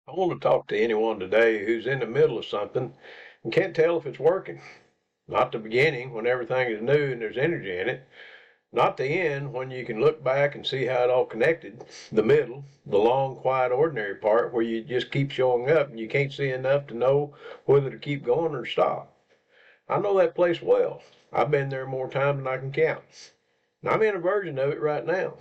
I want to talk to anyone today who's in the middle of something and can't tell if it's working. Not the beginning when everything is new and there's energy in it. Not the end when you can look back and see how it all connected. The middle, the long, quiet, ordinary part where you just keep showing up and you can't see enough to know whether to keep going or stop. I know that place well. I've been there more times than I can count. And I'm in a version of it right now.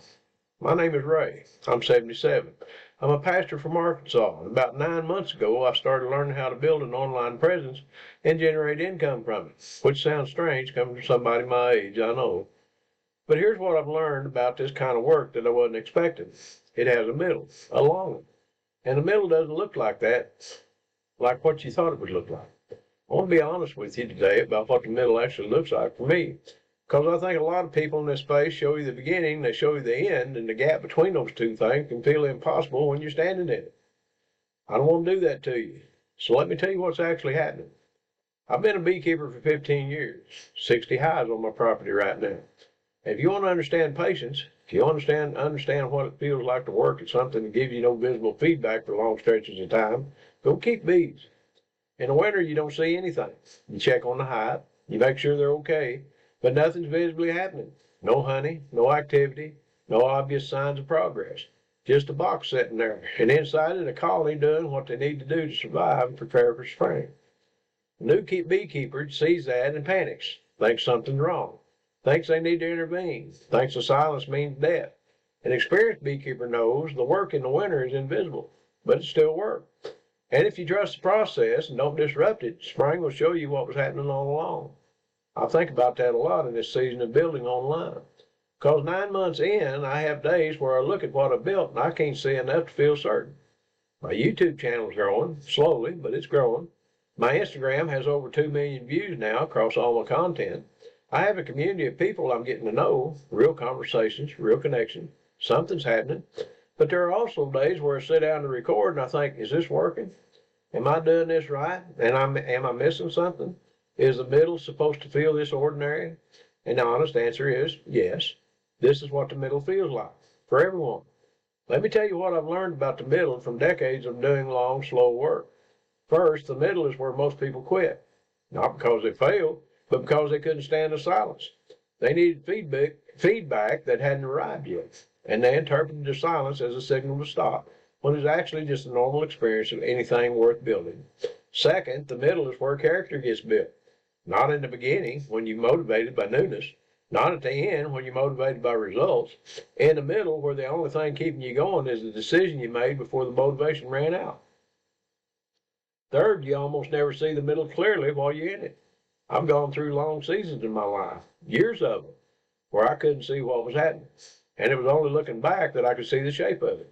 My name is Ray. I'm 77. I'm a pastor from Arkansas. And about 9 months ago, I started learning how to build an online presence and generate income from it, which sounds strange coming from somebody my age, I know. But here's what I've learned about this kind of work that I wasn't expecting. It has a middle, a long one. And the middle doesn't look like that, like what you thought it would look like. I want to be honest with you today about what the middle actually looks like for me. Because I think a lot of people in this space show you the beginning, they show you the end, and the gap between those two things can feel impossible when you're standing in it. I don't want to do that to you. So let me tell you what's actually happening. I've been a beekeeper for 15 years, 60 hives on my property right now. If you want to understand patience, if you understand what it feels like to work at something that gives you no visible feedback for long stretches of time, go keep bees. In the winter, you don't see anything. You check on the hive, you make sure they're okay, but nothing's visibly happening. No honey, no activity, no obvious signs of progress. Just a box sitting there, and inside it a colony doing what they need to do to survive and prepare for spring. The new beekeeper sees that and panics, thinks something's wrong, thinks they need to intervene, thinks the silence means death. An experienced beekeeper knows the work in the winter is invisible, but it's still work. And if you trust the process and don't disrupt it, spring will show you what was happening all along. I think about that a lot in this season of building online. Because 9 months in, I have days where I look at what I built and I can't see enough to feel certain. My YouTube channel is growing, slowly, but it's growing. My Instagram has over 2 million views now across all my content. I have a community of people I'm getting to know, real conversations, real connection. Something's happening. But there are also days where I sit down to record and I think, is this working? Am I doing this right? And am I missing something? Is the middle supposed to feel this ordinary? And the honest answer is yes. This is what the middle feels like for everyone. Let me tell you what I've learned about the middle from decades of doing long, slow work. First, the middle is where most people quit. Not because they failed, but because they couldn't stand the silence. They needed feedback that hadn't arrived yet. And they interpreted the silence as a signal to stop, when it's actually just a normal experience of anything worth building. Second, the middle is where character gets built. Not in the beginning, when you're motivated by newness. Not at the end, when you're motivated by results. In the middle, where the only thing keeping you going is the decision you made before the motivation ran out. Third, you almost never see the middle clearly while you're in it. I've gone through long seasons in my life, years of them, where I couldn't see what was happening. And it was only looking back that I could see the shape of it.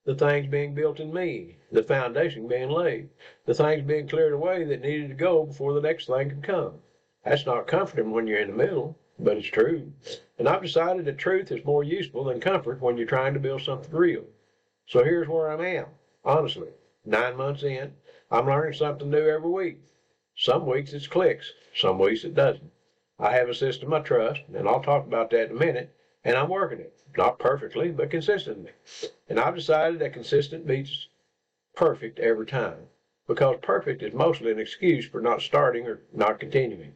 The things being built in me, the foundation being laid, the things being cleared away that needed to go before the next thing could come. That's not comforting when you're in the middle, but it's true. And I've decided that truth is more useful than comfort when you're trying to build something real. So here's where I am, honestly. 9 months in, I'm learning something new every week. Some weeks it clicks, some weeks it doesn't. I have a system I trust, and I'll talk about that in a minute, and I'm working it. Not perfectly, but consistently. And I've decided that consistent beats perfect every time, because perfect is mostly an excuse for not starting or not continuing.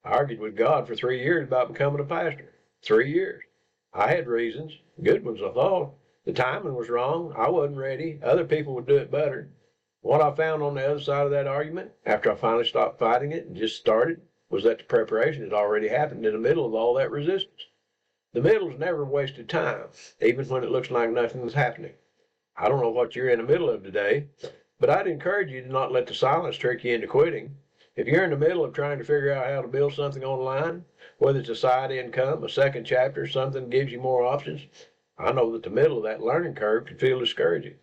I argued with God for 3 years about becoming a pastor. 3 years. I had reasons, good ones I thought. The timing was wrong. I wasn't ready. Other people would do it better. What I found on the other side of that argument, after I finally stopped fighting it and just started, was that the preparation had already happened in the middle of all that resistance. The middle's never wasted time, even when it looks like nothing's happening. I don't know what you're in the middle of today, but I'd encourage you to not let the silence trick you into quitting. If you're in the middle of trying to figure out how to build something online, whether it's a side income, a second chapter, something that gives you more options, I know that the middle of that learning curve can feel discouraging.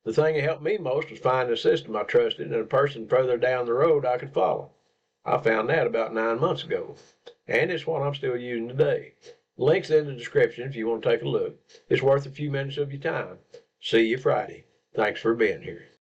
The thing that helped me most was finding a system I trusted and a person further down the road I could follow. I found that about 9 months ago, and it's what I'm still using today. Links in the description if you want to take a look. It's worth a few minutes of your time. See you Friday. Thanks for being here.